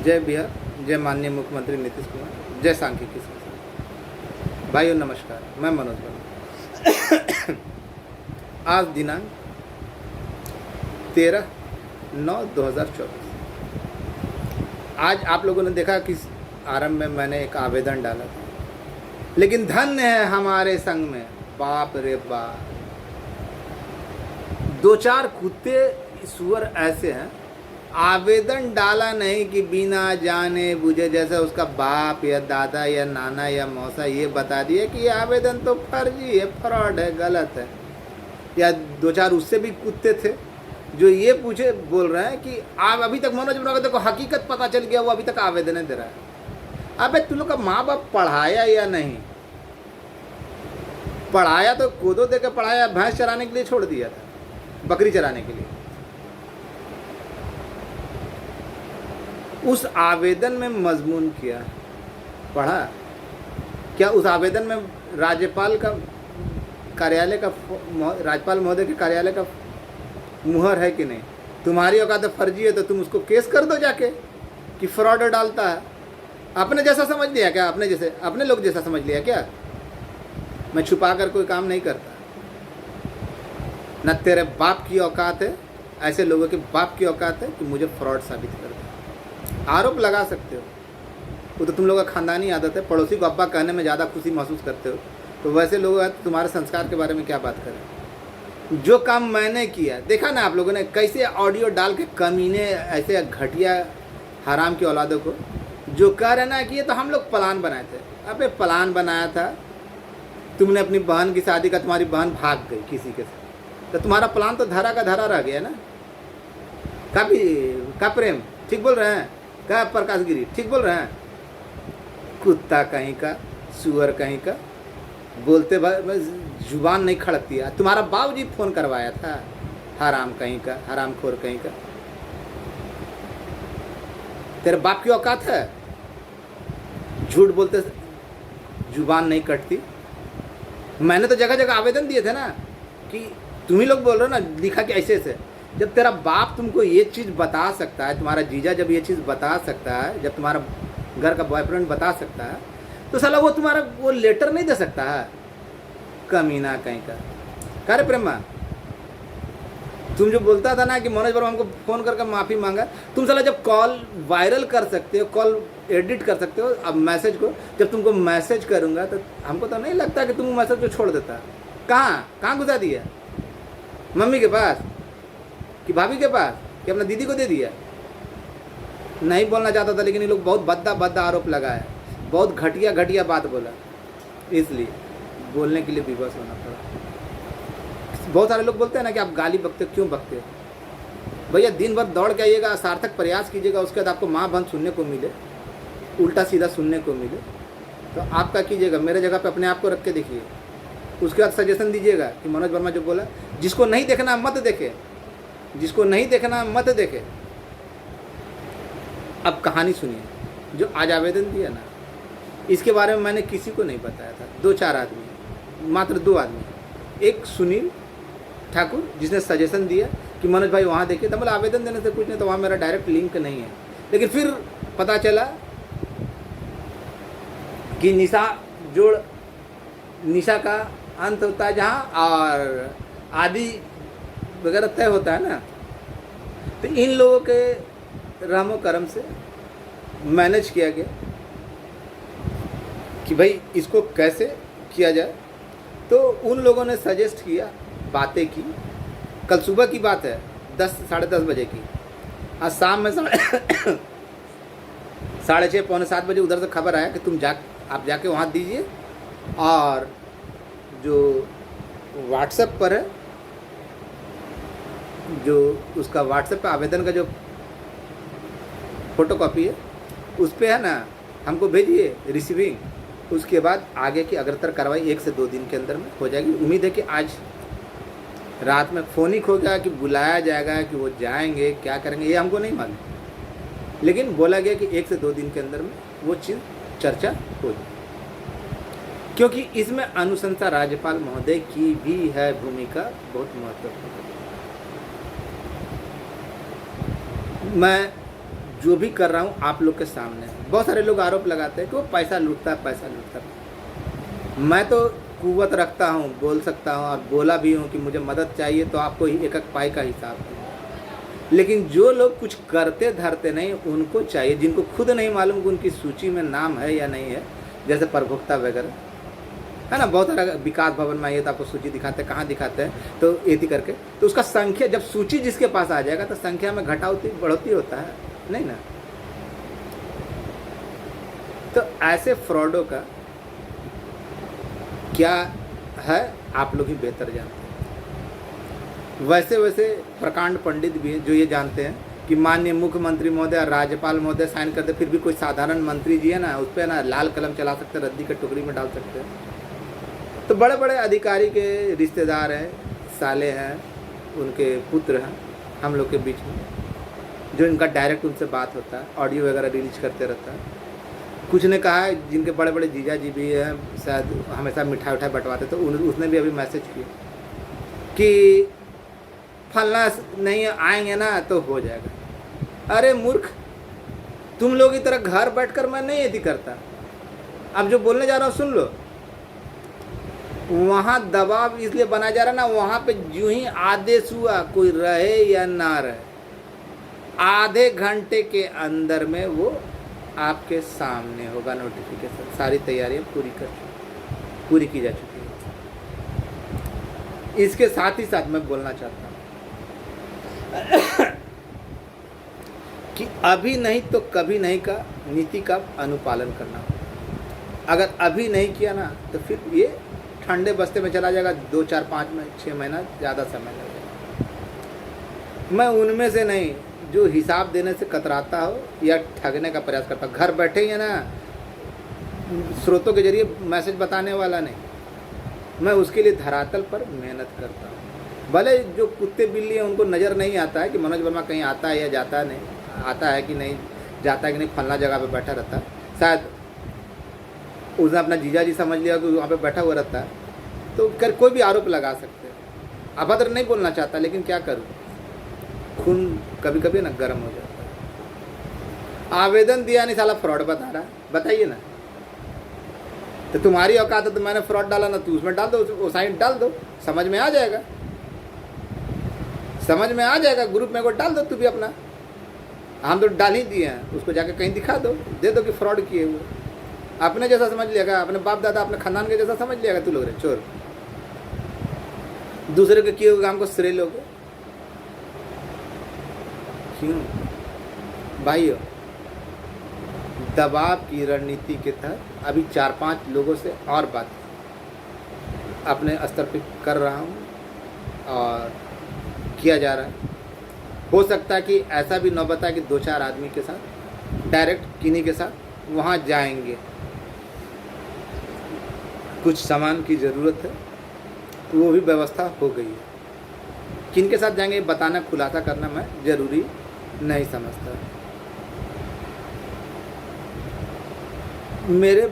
जय बिहार, जय माननीय मुख्यमंत्री नीतीश कुमार, जय सांख्यिकी संस्था। भाइयों नमस्कार, मैं मनोज वर्मा। आज दिनांक 13/9/2024। आज आप लोगों ने देखा कि आरंभ में मैंने एक आवेदन डाला था, लेकिन धन्य है हमारे संघ में, बाप रे बाप, 2-4 कुत्ते सुअर ऐसे हैं, आवेदन डाला नहीं कि बिना जाने बुझे, जैसे उसका बाप या दादा या नाना या मौसा ये बता दिए कि ये आवेदन तो फर्जी है, फ्रॉड है, गलत है। या 2-4 उससे भी कुत्ते थे जो ये पूछे बोल रहे हैं कि आप अभी तक मनोज वर्मा को हकीकत पता चल गया, वो अभी तक आवेदन दे रहा है। अबे तुम लोग का माँ बाप पढ़ाया या नहीं? पढ़ाया तो कोदो दे के पढ़ाया, भैंस चराने के लिए छोड़ दिया था, बकरी चराने के लिए। उस आवेदन में मजमून किया, पढ़ा क्या? उस आवेदन में राज्यपाल का कार्यालय का, राज्यपाल महोदय के कार्यालय का मुहर है कि नहीं? तुम्हारी औकात फर्जी है तो तुम उसको केस कर दो जाके कि फ्रॉड डालता है। अपने जैसा समझ लिया क्या? अपने लोग जैसा समझ लिया क्या? मैं छुपा कर कोई काम नहीं करता। न तेरे बाप की औकात है, ऐसे लोगों के बाप की औकात है कि मुझे फ्रॉड साबित कर दे। आरोप लगा सकते हो, वो तो तुम लोगों का खानदानी आदत है। पड़ोसी को अब्बा कहने में ज़्यादा खुशी महसूस करते हो, तो वैसे लोग हैं तो तुम्हारे संस्कार के बारे में क्या बात करें? जो काम मैंने किया, देखा ना आप लोगों ने कैसे ऑडियो डाल के कमीने ऐसे घटिया हराम की औलादों को जो कह रहे ना कि ये तो हम लोग प्लान बनाए थे। अबे प्लान बनाया था, तुमने अपनी बहन की शादी का, तुम्हारी बहन भाग गई किसी के साथ, तो तुम्हारा प्लान तो धरा का धरा रह गया ना। का प्रेम ठीक बोल रहे हैं? क्या प्रकाश गिरी ठीक बोल रहे हैं? कुत्ता कहीं का, सुअर कहीं का, बोलते जुबान नहीं खड़कती है। तुम्हारा बाबूजी फोन करवाया था, हराम कहीं का, हरामखोर कहीं का। तेरे बाप की औकात है? झूठ बोलते जुबान नहीं कटती। मैंने तो जगह जगह आवेदन दिए थे ना कि तुम ही लोग बोल रहे हो ना, लिखा कि ऐसे ऐसे। जब तेरा बाप तुमको ये चीज़ बता सकता है, तुम्हारा जीजा जब ये चीज़ बता सकता है, जब तुम्हारा घर का बॉयफ्रेंड बता सकता है, तो साला वो तुम्हारा वो लेटर नहीं दे सकता है? कमीना कहीं का। कार्य प्रेमा, तुम जो बोलता था ना कि मनोज वर्मा हमको फ़ोन करके माफ़ी मांगा, तुम साला जब कॉल वायरल कर सकते हो, कॉल एडिट कर सकते हो, अब मैसेज को जब तुमको मैसेज करूँगा तो हमको तो नहीं लगता कि तुम मैसेज को छोड़ देता। कहाँ घुसा दिया? मम्मी के पास कि भाभी के पास कि अपना दीदी को दे दिया? नहीं बोलना चाहता था, लेकिन ये लोग बहुत भद्दा आरोप लगाया, बहुत घटिया बात बोला, इसलिए बोलने के लिए विवश होना पड़ा। बहुत सारे लोग बोलते हैं ना कि आप गाली बकते, क्यों बकते हो? भैया दिन भर दौड़ के आइएगा, सार्थक प्रयास कीजिएगा, उसके बाद आपको माँ बहन सुनने को मिले, उल्टा सीधा सुनने को मिले, तो आपका कीजिएगा। मेरे जगह पे अपने आप को रख के देखिए, उसके बाद सजेशन दीजिएगा कि मनोज वर्मा जो बोला, जिसको नहीं देखना मत देखे, जिसको नहीं देखना मत देखे। अब कहानी सुनिए, जो आज आवेदन दिया ना, इसके बारे में मैंने किसी को नहीं बताया था। 2-4 आदमी, मात्र 2 आदमी। एक सुनील ठाकुर जिसने सजेशन दिया कि मनोज भाई वहाँ देखिए, तो मतलब आवेदन देने से कुछ नहीं, तो वहाँ मेरा डायरेक्ट लिंक नहीं है। लेकिन फिर पता चला कि निशा का अंत होता है जहाँ, और आदि वगैरह तय होता है ना, तो इन लोगों के रहमो करम से मैनेज किया गया कि भाई इसको कैसे किया जाए। तो उन लोगों ने सजेस्ट किया, बातें की। कल सुबह की बात है, 10 साढ़े 10 बजे की। आज शाम में 6:30 पौने 7 बजे उधर से खबर आया कि आप जाके वहाँ दीजिए, और जो व्हाट्सएप पर है, जो उसका व्हाट्सएप पे आवेदन का जो फोटोकॉपी है, उस पर है ना, हमको भेजिए रिसीविंग। उसके बाद आगे की अग्रतर कार्रवाई 1 से 2 दिन के अंदर में हो जाएगी। उम्मीद है कि आज रात में फ़ोन ही खो गया कि बुलाया जाएगा, कि वो जाएंगे, क्या करेंगे ये हमको नहीं मालूम, लेकिन बोला गया कि 1 से 2 दिन के अंदर में वो चीज़ चर्चा हो जाए, क्योंकि इसमें अनुशंसा राज्यपाल महोदय की भी है भूमिका बहुत महत्वपूर्ण। मैं जो भी कर रहा हूँ आप लोग के सामने है। बहुत सारे लोग आरोप लगाते हैं कि वो पैसा लूटता है, पैसा लूटता है। मैं तो कुव्वत रखता हूँ, बोल सकता हूँ और बोला भी हूँ कि मुझे मदद चाहिए तो आपको ही एक एक पाई का हिसाब है। लेकिन जो लोग कुछ करते धरते नहीं उनको चाहिए, जिनको खुद नहीं मालूम कि उनकी सूची में नाम है या नहीं है, जैसे प्रभुक्ता वगैरह है ना, बहुत सारा विकास भवन में आइए तो आपको सूची दिखाते हैं, कहाँ दिखाते हैं तो एती करके, तो उसका संख्या जब सूची जिसके पास आ जाएगा तो संख्या में घटावती बढ़ोती होता है नहीं ना। तो ऐसे फ्रॉडों का क्या है आप लोग ही बेहतर जानते हैं। वैसे वैसे प्रकांड पंडित भी हैं जो ये जानते हैं कि माननीय मुख्यमंत्री महोदय और राज्यपाल महोदय साइन करते, फिर भी कोई साधारण मंत्री जी है ना उस पर ना लाल कलम चला सकते, रद्दी के टुकड़ी में डाल सकते हैं। तो बड़े बड़े अधिकारी के रिश्तेदार हैं, साले हैं, उनके पुत्र हैं हम लोग के बीच में, जो इनका डायरेक्ट उनसे बात होता है, ऑडियो वगैरह रिलीज करते रहता है। कुछ ने कहा है जिनके बड़े बड़े जीजा जी भी हैं, शायद हमेशा मिठाई उठाई बंटवाते, तो उसने भी अभी मैसेज किया कि फलना नहीं आएंगे ना तो हो जाएगा। अरे मूर्ख, तुम लोग की तरह घर बैठकर मैं नहीं यदि करता। अब जो बोलने जा रहा हूँ सुन लो। वहाँ दबाव इसलिए बनाया जा रहा ना, वहाँ पे जो ही आदेश हुआ कोई रहे या ना रहे, आधे घंटे के अंदर में वो आपके सामने होगा नोटिफिकेशन। सारी तैयारियां पूरी की जा चुकी है। इसके साथ ही साथ मैं बोलना चाहता हूँ कि अभी नहीं तो कभी नहीं का नीति का अनुपालन करना। अगर अभी नहीं किया ना तो फिर ये ठंडे बस्ते में चला जाएगा, 2 4 5 में 6 महीना ज़्यादा समय लगेगा। मैं उनमें से नहीं जो हिसाब देने से कतराता हो या ठगने का प्रयास करता हो। घर बैठे ही है ना, स्रोतों के जरिए मैसेज बताने वाला नहीं, मैं उसके लिए धरातल पर मेहनत करता हूँ। भले जो कुत्ते बिल्ली हैं उनको नज़र नहीं आता है कि मनोज वर्मा कहीं आता है या जाता नहीं, आता है कि नहीं, जाता है कि नहीं, फलना जगह पे बैठा रहता है। शायद उसने अपना जीजा जी समझ लिया कि वहाँ पे बैठा हुआ रहता है, तो कर कोई भी आरोप लगा सकते हैं। अभद्र नहीं बोलना चाहता लेकिन क्या करूँ, खून कभी कभी ना गर्म हो जाता है। आवेदन दिया नहीं, साला फ्रॉड बता रहा है, बताइए ना। तो तुम्हारी औकात है तो मैंने फ्रॉड डाला ना, तू उसमें डाल दो, वो साइन डाल दो, समझ में आ जाएगा, समझ में आ जाएगा। ग्रुप में को डाल दो तू भी अपना, हम तो डाल ही दिए हैं, उसको जाके कहीं दिखा दो, दे दो कि फ्रॉड किए हुए। अपने जैसा समझ लिएगा, अपने बाप दादा अपने खानदान के जैसा समझ लिएगा तू लोग रे चोर। दूसरे के किए हुए काम को श्रेय लोगे क्यों भाइयों? दबाव की रणनीति के तहत अभी 4-5 लोगों से और बात अपने स्तर पे कर रहा हूँ और किया जा रहा है। हो सकता है कि ऐसा भी नौबत है कि 2-4 आदमी के साथ डायरेक्ट किन्हीं के साथ वहाँ जाएंगे। कुछ सामान की ज़रूरत है तो वो भी व्यवस्था हो गई है। किन के साथ जाएंगे बताना, खुलासा करना मैं ज़रूरी नहीं समझता। मेरे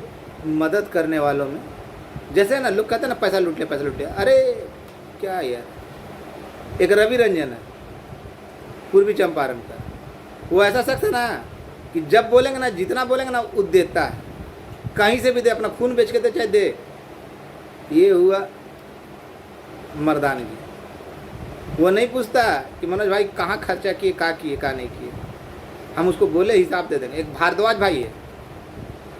मदद करने वालों में जैसे ना लोग कहते हैं ना पैसा लूट लिया, पैसा लूट लिया। अरे क्या यार, एक रवि रंजन है पूर्वी चंपारण का, वो ऐसा शख्स है ना कि जब बोलेंगे ना, जितना बोलेंगे ना वो देता है, कहीं से भी दे, अपना खून बेच के दे चाहे दे। ये हुआ मर्दानगी। वो नहीं पूछता कि मनोज भाई कहाँ खर्चा किए, कहाँ किए, कहाँ नहीं किए। हम उसको बोले हिसाब दे देंगे। एक भारद्वाज भाई है,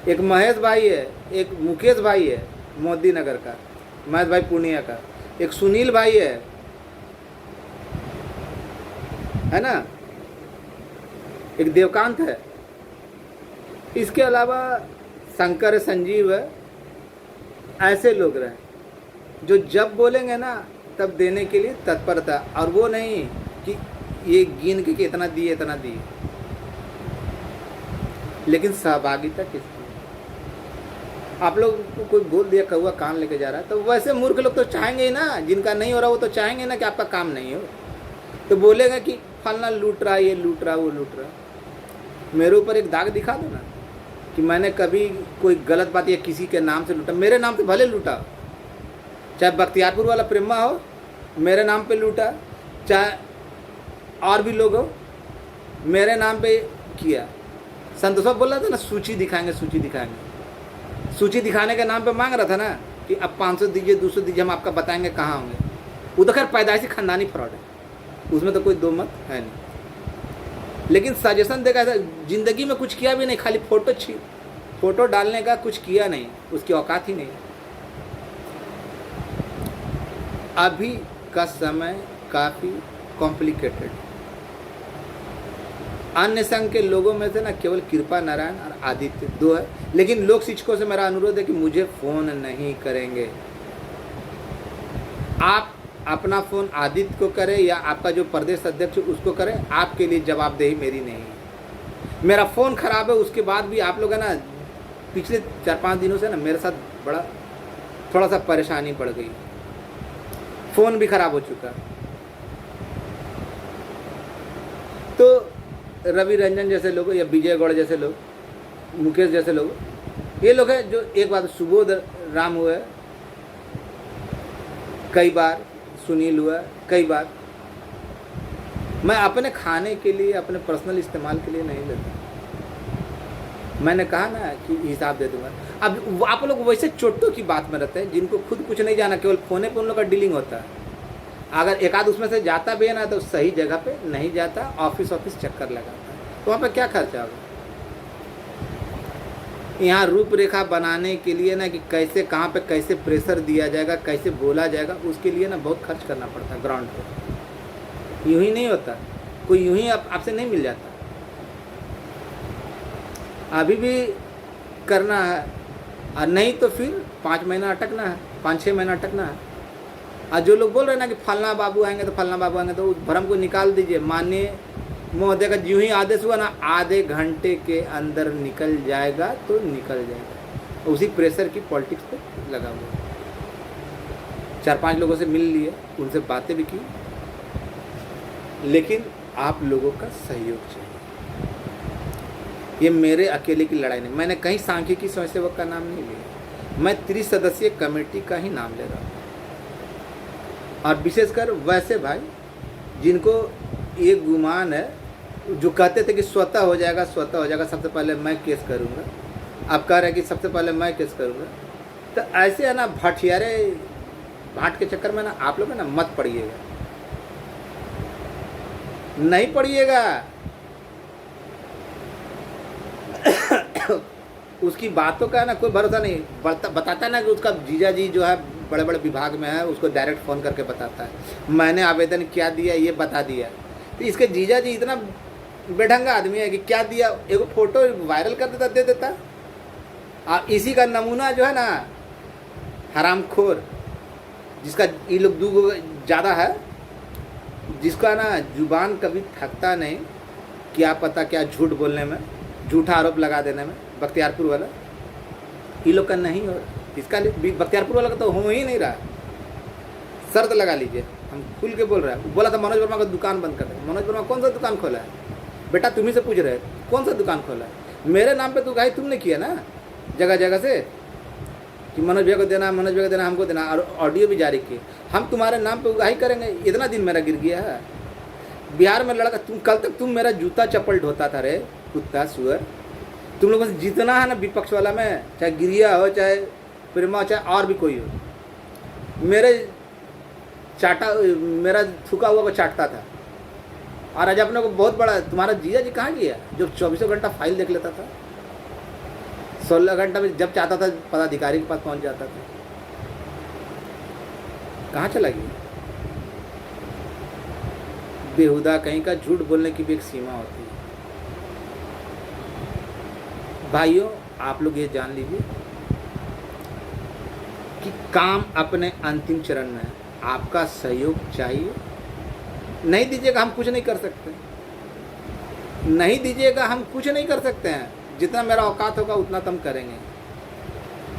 एक महेश भाई है, एक मुकेश भाई है मोदी नगर का, महेश भाई पूर्णिया का, एक सुनील भाई है ना, एक देवकांत है, इसके अलावा शंकर संजीव है। ऐसे लोग रहे जो जब बोलेंगे ना तब देने के लिए तत्पर था, और वो नहीं कि ये गिन के इतना दिए इतना दिए, लेकिन सहभागिता किसकी? आप लोग को कोई बोल दिया कौवा कान लेके जा रहा है, तो वैसे मूर्ख लोग तो चाहेंगे ही ना, जिनका नहीं हो रहा वो तो चाहेंगे ना कि आपका काम नहीं हो, तो बोलेगा कि फलना लूट रहा, ये लूट रहा, वो लूट रहा। मेरे ऊपर एक दाग दिखा दो ना कि मैंने कभी कोई गलत बात या किसी के नाम से लूटा। मेरे नाम से भले लूटा, चाहे बख्तियारपुर वाला प्रेमा हो मेरे नाम पे लूटा, चाहे और भी लोग हो मेरे नाम पे किया। संतोष बाबू बोल रहा था ना, सूची दिखाएंगे, सूची दिखाएंगे। सूची दिखाने के नाम पे मांग रहा था ना कि अब 500 दीजिए, 200 दीजिए, हम आपका बताएंगे कहाँ होंगे। वो तो खैर पैदाइशी खानदानी फ्रॉड है, उसमें तो कोई दो मत है नहीं। लेकिन सजेशन देगा था, जिंदगी में कुछ किया भी नहीं, खाली फोटो डालने का कुछ किया नहीं, उसकी औकात ही नहीं। अभी का समय काफ़ी कॉम्प्लिकेटेड। अन्य संघ के लोगों में से ना केवल कृपा नारायण और आदित्य दो है, लेकिन लोक शिक्षकों से मेरा अनुरोध है कि मुझे फ़ोन नहीं करेंगे। आप अपना फ़ोन आदित्य को करें या आपका जो प्रदेश अध्यक्ष उसको करें, आपके लिए जवाबदेही मेरी नहीं है। मेरा फ़ोन ख़राब है, उसके बाद भी आप लोग है ना पिछले 4-5 दिनों से ना मेरे साथ बड़ा थोड़ा सा परेशानी बढ़ गई, फ़ोन भी ख़राब हो चुका। तो रवि रंजन जैसे लोग या विजय गौड़ जैसे लोग, मुकेश जैसे लोग, ये लोग हैं जो एक बार सुबोध राम हुए, कई बार सुनील हुआ, कई बार। मैं अपने खाने के लिए, अपने पर्सनल इस्तेमाल के लिए नहीं लेता। मैंने कहा ना कि हिसाब दे दूंगा। अब आप लोग वैसे चोटों की बात में रहते हैं जिनको खुद कुछ नहीं जाना, केवल फोने पे उन लोग का डीलिंग होता है। अगर एक आध उसमें से जाता भी है ना तो सही जगह पे नहीं जाता, ऑफिस चक्कर लगाता है, तो वहाँ पे क्या खर्चा होगा। यहाँ रूपरेखा बनाने के लिए ना कि कैसे कहाँ पे कैसे प्रेशर दिया जाएगा, कैसे बोला जाएगा, उसके लिए ना बहुत खर्च करना पड़ता है ग्राउंड पे। यूं ही नहीं होता, कोई यूं ही आपसे नहीं मिल जाता। अभी भी करना है, और नहीं तो फिर 5 महीना अटकना है, 5-6 महीना अटकना है। और जो लोग बोल रहे हैं ना कि फलना बाबू आएंगे तो फलना बाबू आएंगे, तो उस भ्रम को निकाल दीजिए। माननीय महोदय का यूं ही आदेश हुआ ना, आधे घंटे के अंदर निकल जाएगा तो निकल जाएगा। उसी प्रेशर की पॉलिटिक्स पे लगा हुआ। 4-5 लोगों से मिल लिए, उनसे बातें भी की, लेकिन आप लोगों का सहयोग चाहिए। ये मेरे अकेले की लड़ाई नहीं। मैंने कहीं सांख्यिकी स्वयंसेवक का नाम नहीं लिया, मैं 30 सदस्यीय कमेटी का ही नाम ले रहा हूँ। और विशेषकर वैसे भाई जिनको ये गुमान है, जो कहते थे कि स्वतः हो जाएगा, स्वतः हो जाएगा, सबसे पहले मैं केस करूँगा, अब कह रहे हैं कि सबसे पहले मैं केस करूँगा। तो ऐसे है ना भटियारे भाट के चक्कर में ना आप लोग है ना मत पड़िएगा, नहीं पड़िएगा। उसकी बातों का ना कोई भरोसा नहीं। बताता ना कि उसका जीजा जी जो है बड़े बड़े विभाग में है, उसको डायरेक्ट फ़ोन करके बताता है मैंने आवेदन क्या दिया, ये बता दिया। तो इसके जीजा जी इतना बेढंगा आदमी है कि क्या दिया, एक फ़ोटो वायरल कर देता, दे देता। और इसी का नमूना जो है ना हरामखोर, जिसका ये लोग दो ज़्यादा है, जिसका ना जुबान कभी थकता नहीं, क्या पता क्या झूठ बोलने में, झूठा आरोप लगा देने में। बख्तियारपुर वाला ये लोग का नहीं हो रहा, इसका बख्तियारपुर वाला का तो हो ही नहीं रहा। शर्त लगा लीजिए, हम खुल के बोल रहे हैं। बोला था मनोज वर्मा का दुकान बंद कर दे। मनोज वर्मा कौन सा दुकान खोला है बेटा, तुम्ही से पूछ रहे कौन सा दुकान खोला है। मेरे नाम पे तो उगाही तुमने किया ना जगह जगह से कि मनोज भैया को देना, मनोज भैया को देना, हमको देना, और ऑडियो भी जारी किए। हम तुम्हारे नाम पे उगाही करेंगे। इतना दिन मेरा गिर गया है बिहार में लड़का। तुम कल तक तुम मेरा जूता चप्पल ढोता था रे कुत्ता सुअर। तुम लोगों से जितना है ना विपक्ष वाला में, चाहे गिरिया हो, चाहे प्रेमा हो, चाहे और भी कोई हो, मेरा थूका हुआ को चाटता था। और आज अपने को बहुत बड़ा, तुम्हारा जीजा जी कहाँ गया जो 24 घंटा फाइल देख लेता था, 16 घंटा में जब चाहता था पदाधिकारी के पास पहुँच जाता था। कहाँ चला गया? बेहुदा कहीं का झूठ बोलने की भी एक सीमा होती है। भाइयों आप लोग ये जान लीजिए कि काम अपने अंतिम चरण में है, आपका सहयोग चाहिए। नहीं दीजिएगा हम कुछ नहीं कर सकते, नहीं दीजिएगा हम कुछ नहीं कर सकते हैं। जितना मेरा औकात होगा उतना तो हम करेंगे,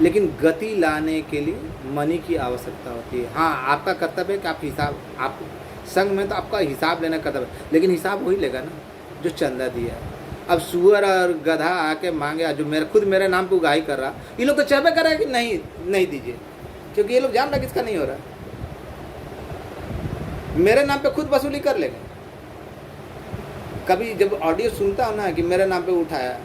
लेकिन गति लाने के लिए मनी की आवश्यकता होती है। हाँ आपका कर्तव्य है कि आप हिसाब, आप संघ में तो आपका हिसाब लेना कर्तव्य, लेकिन हिसाब वही लेगा ना जो चंदा दिया है। अब सुअर और गधा आके मांगे, जो मेरे नाम पे उगाही कर रहा, ये लोग तो चाहबे कर रहा है कि नहीं दीजिए, क्योंकि ये लोग जान रहा किसका नहीं हो रहा। मेरे नाम पे खुद वसूली कर लेंगे। कभी जब ऑडियो सुनता हूँ ना कि मेरे नाम पे उठाया,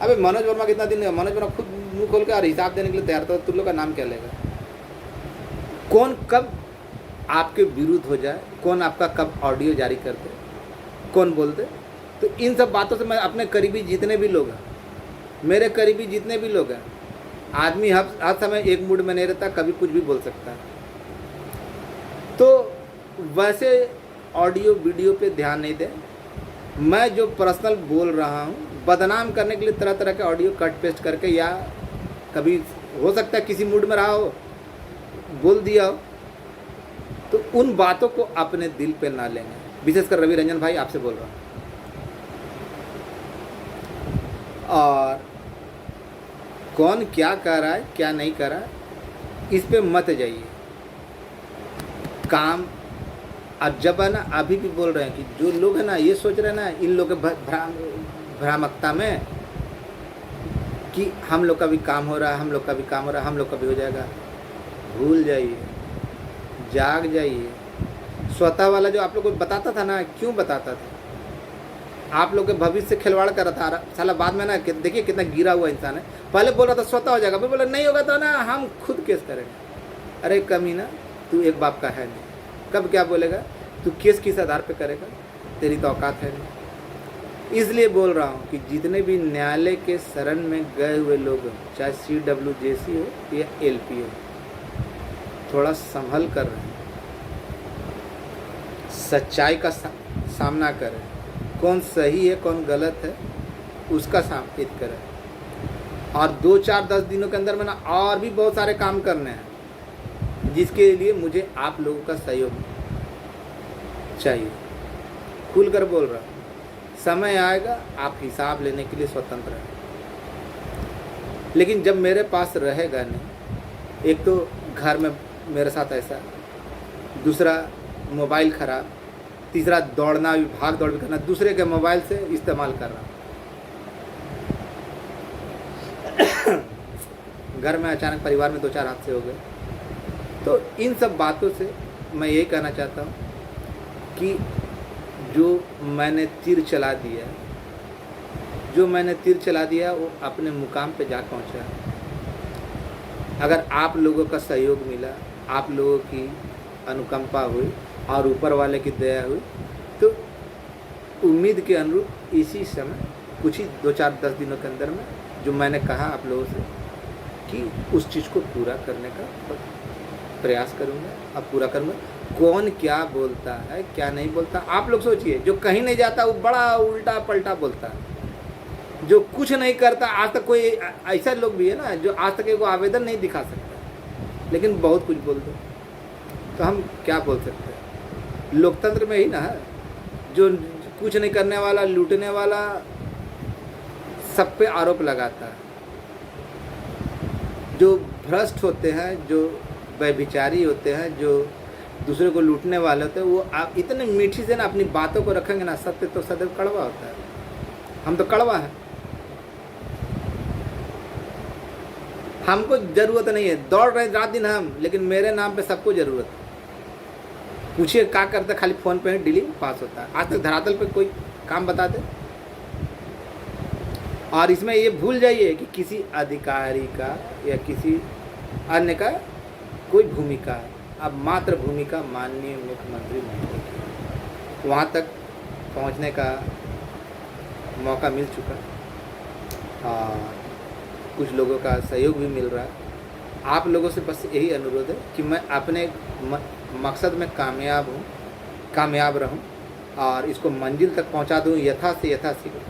अबे मनोज वर्मा कितना दिन, मनोज वर्मा खुद मुंह खोल के और हिसाब देने के लिए तैयार था, तुम लोग का नाम क्या लेगा? कौन कब आपके विरुद्ध हो जाए, कौन आपका कब ऑडियो जारी कर दे, कौन बोल दे? तो इन सब बातों से मैं अपने करीबी जितने भी लोग हैं, मेरे करीबी जितने भी लोग हैं, आदमी हर समय एक मूड में नहीं रहता, कभी कुछ भी बोल सकता है। तो वैसे ऑडियो वीडियो पे ध्यान नहीं दें। मैं जो पर्सनल बोल रहा हूँ, बदनाम करने के लिए तरह तरह के ऑडियो कट पेस्ट करके, या कभी हो सकता है किसी मूड में रहा हो, बोल दिया हो, तो उन बातों को अपने दिल पे ना लेंगे। विशेषकर रवि रंजन भाई आपसे बोल रहा हूँ। और कौन क्या कर रहा है क्या नहीं कर रहा है, इस पे मत जाइए। काम अब जब है ना, अभी भी बोल रहे हैं कि जो लोग हैं ना, ये सोच रहे हैं ना, इन लोग के भ्रामकता में कि हम लोग का भी काम हो रहा है, हम लोग का भी काम हो रहा है, हम लोग का भी हो जाएगा। भूल जाइए, जाग जाइए। स्वतः वाला जो आप लोग को बताता था ना, क्यों बताता था? आप लोग के भविष्य से खिलवाड़ कर रहा था साला। बाद में ना देखिए कितना गिरा हुआ इंसान है। पहले बोल रहा था स्वतः हो जाएगा, फिर बोला नहीं होगा तो ना हम खुद केस करेंगे। अरे कमीना, तू एक बाप का है नहीं, कब क्या बोलेगा? तू केस किस आधार पे करेगा? तेरी तो औकात है नहीं। इसलिए बोल रहा हूँ कि जितने भी न्यायालय के शरण में गए हुए लोग, चाहे CWJC हो या LP हो, थोड़ा संभल कर रहे हैं, सच्चाई का सामना करें। कौन सही है कौन गलत है उसका साबित करें। और 2-4-10 दिनों के अंदर में ना और भी बहुत सारे काम करने हैं, जिसके लिए मुझे आप लोगों का सहयोग चाहिए। खुलकर बोल रहा हूँ, समय आएगा आप हिसाब लेने के लिए स्वतंत्र हैं। लेकिन जब मेरे पास रहेगा नहीं, एक तो घर में मेरे साथ ऐसा, दूसरा मोबाइल ख़राब, तीसरा दौड़ना भी, भाग दौड़ भी करना, दूसरे के मोबाइल से इस्तेमाल कर रहा हूँ। घर में अचानक परिवार में 2-4 हादसे हो गए। तो इन सब बातों से मैं यही कहना चाहता हूँ कि जो मैंने तीर चला दिया वो अपने मुकाम पे जा पहुँचा। अगर आप लोगों का सहयोग मिला, आप लोगों की अनुकंपा हुई और ऊपर वाले की दया हुई, तो उम्मीद के अनुरूप इसी समय कुछ ही 2-4-10 दिनों के अंदर में जो मैंने कहा आप लोगों से कि उस चीज़ को पूरा करने का प्रयास करूँगा, अब पूरा करूँगा। कौन क्या बोलता है क्या नहीं बोलता आप लोग सोचिए। जो कहीं नहीं जाता वो बड़ा उल्टा पलटा बोलता है, जो कुछ नहीं करता आज तक। कोई ऐसा लोग भी है ना जो आज तक एक आवेदन नहीं दिखा सकता, लेकिन बहुत कुछ बोल दो। तो हम क्या बोल सकते हैं? लोकतंत्र में ही ना है, जो कुछ नहीं करने वाला, लूटने वाला, सब पे आरोप लगाता है। जो भ्रष्ट होते हैं, जो व्यभिचारी होते हैं, जो दूसरे को लूटने वाले होते हैं, वो आप इतने मीठी से ना अपनी बातों को रखेंगे ना, सत्य तो सदैव कड़वा होता है। हम तो कड़वा है, हमको ज़रूरत नहीं है। दौड़ रहे रात दिन हम, लेकिन मेरे नाम पे सबको ज़रूरत है। पूछिए क्या करता, खाली फ़ोन पे डीलिंग पास होता है। आज तक धरातल पे कोई काम बता दे। और इसमें ये भूल जाइए कि किसी अधिकारी का या किसी अन्य का कोई भूमिका है। अब मात्र भूमिका माननीय मुख्यमंत्री महोदय की, वहाँ तक पहुँचने का मौका मिल चुका और कुछ लोगों का सहयोग भी मिल रहा है। आप लोगों से बस यही अनुरोध है कि मैं अपने मकसद में कामयाब रहूं और इसको मंजिल तक पहुंचा दूं यथा से यथाशीघ्र।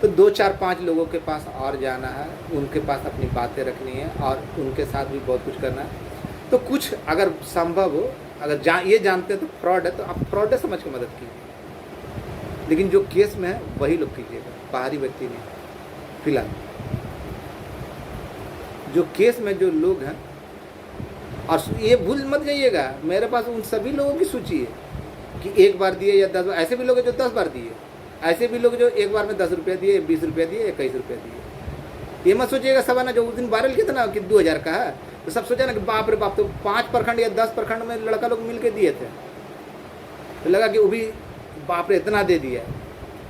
तो 2-4-5 लोगों के पास और जाना है, उनके पास अपनी बातें रखनी है और उनके साथ भी बहुत कुछ करना है। तो कुछ अगर संभव हो, अगर ये जानते हैं तो फ्रॉड है, तो आप फ्रॉड समझ के मदद कीजिए। लेकिन जो केस में है वही लोग कीजिएगा, बाहरी व्यक्ति नहीं। फिलहाल जो केस में जो लोग हैं, और ये भूल मत जाइएगा, मेरे पास उन सभी लोगों की सूची है कि 1 बार दिए या 10 बार। ऐसे भी लोग हैं जो 10 बार दिए, ऐसे भी लोग जो एक बार में 10 रुपये दिए, 20 रुपये दिए, 21 रुपये दिए। ये मत सोचिएगा सब ना, जो उस दिन वायरल किया था ना कि 2000 का है, तो सब सोचा ना कि बाप रे बाप, तो 5 प्रखंड या 10 प्रखंड में लड़का लोग मिल के दिए थे, तो लगा कि वो भी बाप रे इतना दे दिया।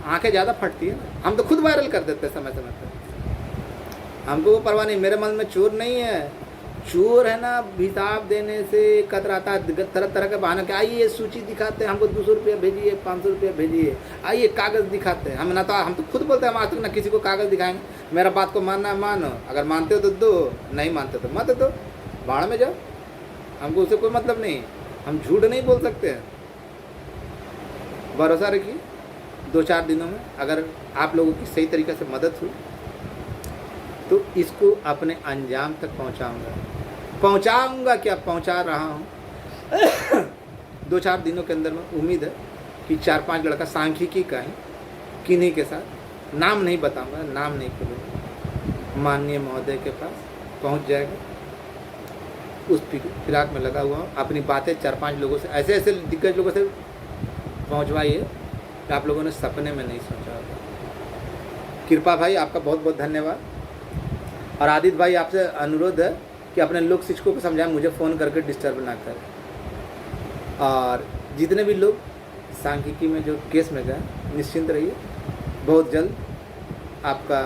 आंखें ज़्यादा फटती है ना, हम तो खुद वायरल कर देते हैं समय समय पर। हमको वो परवाह नहीं, मेरे मन में चोर नहीं है। चोर है ना हिसाब देने से कतराता है, तरह तरह के बहाने के आइए सूची दिखाते हैं, हमको 200 रुपया भेजिए, 500 रुपया भेजिए, आइए कागज़ दिखाते हैं। हम तो खुद बोलते हैं, हम आज तक ना किसी को कागज़ दिखाएंगे। मेरा बात को मानना है मानो, अगर मानते हो तो दो, नहीं मानते तो मत दो, बाढ़ में जाओ, हमको उससे कोई मतलब नहीं। हम झूठ नहीं बोल सकते हैं। भरोसा रखिए 2-4 दिनों में अगर आप लोगों की सही तरीके से मदद हुई तो इसको अपने अंजाम तक पहुंचाऊंगा क्या, पहुंचा रहा हूं। 2-4 दिनों के अंदर में उम्मीद है कि 4-5 लड़का सांख्यिकी का ही किन्हीं के साथ, नाम नहीं बताऊंगा, नाम नहीं खोलूँगा, माननीय महोदय के पास पहुंच जाएगा। उस फिराक में लगा हुआ हूँ। अपनी बातें 4-5 लोगों से, ऐसे ऐसे दिग्गज लोगों से पहुँचवाइए कि आप लोगों ने सपने में नहीं सोचा होगा। कृपा भाई आपका बहुत बहुत धन्यवाद। और आदित्य भाई आपसे अनुरोध है कि अपने लोक शिक्षकों को समझाएं, मुझे फ़ोन करके डिस्टर्ब ना करें। और जितने भी लोग सांख्यिकी में जो केस में गए, निश्चिंत रहिए, बहुत जल्द आपका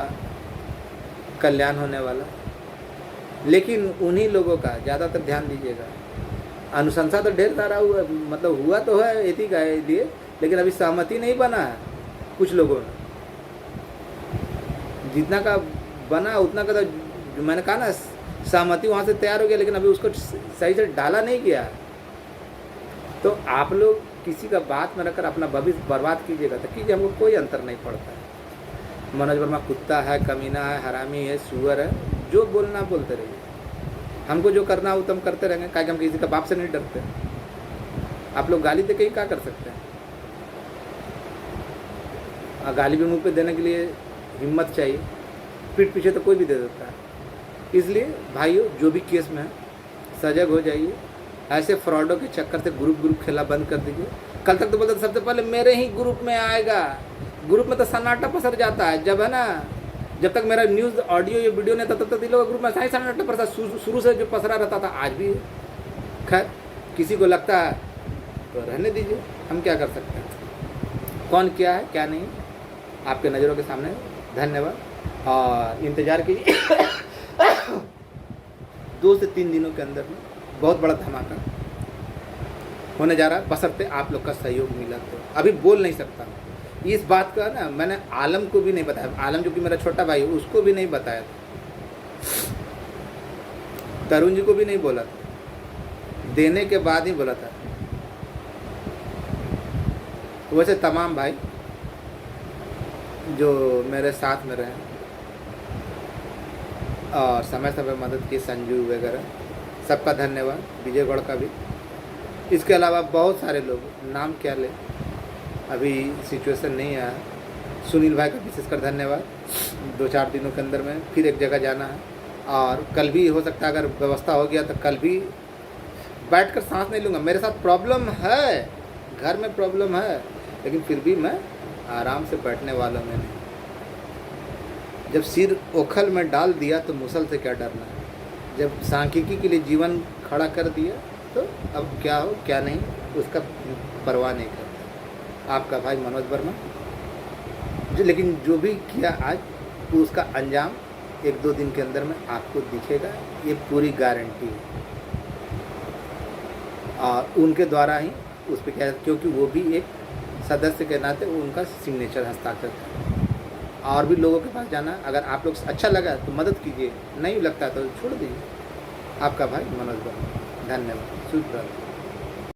कल्याण होने वाला। लेकिन उन्हीं लोगों का ज़्यादातर ध्यान दीजिएगा। अनुशंसा तो ढेर सारा हुआ, मतलब हुआ तो है एथी का लिए, लेकिन अभी सहमति नहीं बना है कुछ लोगों ने। जितना का बना उतना का तो, जो मैंने कहा ना, सहमति वहाँ से तैयार हो गया, लेकिन अभी उसको सही से डाला नहीं गया। तो आप लोग किसी का बात में रखकर अपना भविष्य बर्बाद कीजिएगा तो कीजिए, हमको कोई अंतर नहीं पड़ता है। मनोज वर्मा कुत्ता है, कमीना है, हरामी है, सुअर है, जो बोलना बोलते रहिए। हमको जो करना हो तो हम करते रहेंगे, काहे कि हम किसी का बाप से नहीं डरते। आप लोग गाली दे के ही क्या कर सकते हैं। गाली भी मुंह पे देने के लिए हिम्मत चाहिए, पीठ पीछे तो कोई भी दे देता है। इसलिए भाइयों, जो भी केस में है सजग हो जाइए। ऐसे फ्रॉडों के चक्कर से ग्रुप खेला बंद कर दीजिए। कल तक तो बोलते सबसे पहले मेरे ही ग्रुप में आएगा। ग्रुप में तो सन्नाटा पसर जाता है जब, है ना, जब तक मेरा न्यूज़ ऑडियो या वीडियो नहीं था तब तक इन लोगों ग्रुप में सही सन्नाटा पसरा, शुरू से जो पसरा रहता था आज भी। खैर, किसी को लगता है तो रहने दीजिए, हम क्या कर सकते हैं। कौन क्या है क्या नहीं आपके नज़रों के सामने। धन्यवाद और इंतज़ार कीजिए। 2 से 3 दिनों के अंदर में बहुत बड़ा धमाका होने जा रहा है, बशर्ते आप लोग का सहयोग मिला तो। अभी बोल नहीं सकता इस बात का ना, मैंने आलम को भी नहीं बताया। आलम जो कि मेरा छोटा भाई है, उसको भी नहीं बताया था, तरुण जी को भी नहीं बोला था, देने के बाद ही बोला था। वैसे तमाम भाई जो मेरे साथ में रहे और समय समय मदद की, संजू वगैरह, सबका धन्यवाद। विजय गौड़ का भी। इसके अलावा बहुत सारे लोग, नाम क्या ले, अभी सिचुएशन नहीं आया। सुनील भाई का विशेषकर धन्यवाद। 2-4 दिनों के अंदर में फिर एक जगह जाना है और कल भी हो सकता है, अगर व्यवस्था हो गया तो कल भी बैठकर सांस नहीं लूँगा। मेरे साथ प्रॉब्लम है, घर में प्रॉब्लम है, लेकिन फिर भी मैं आराम से बैठने वाला में नहीं। जब सिर ओखल में डाल दिया तो मुसल से क्या डरना है। जब सांख्यिकी के लिए जीवन खड़ा कर दिया तो अब क्या हो क्या नहीं उसका परवाह नहीं करता। आपका भाई मनोज वर्मा लेकिन जो भी किया आज, तो उसका अंजाम 1-2 दिन के अंदर में आपको दिखेगा, ये पूरी गारंटी है। और उनके द्वारा ही उस पर क्या, क्योंकि वो भी एक सदस्य के नाते उनका सिग्नेचर हस्ताक्षर है। और भी लोगों के पास जाना, अगर आप लोग अच्छा लगा तो मदद कीजिए, नहीं लगता तो छोड़ दीजिए। आपका भाई मनोज वर्मा, धन्यवाद। शुभ प्रभात।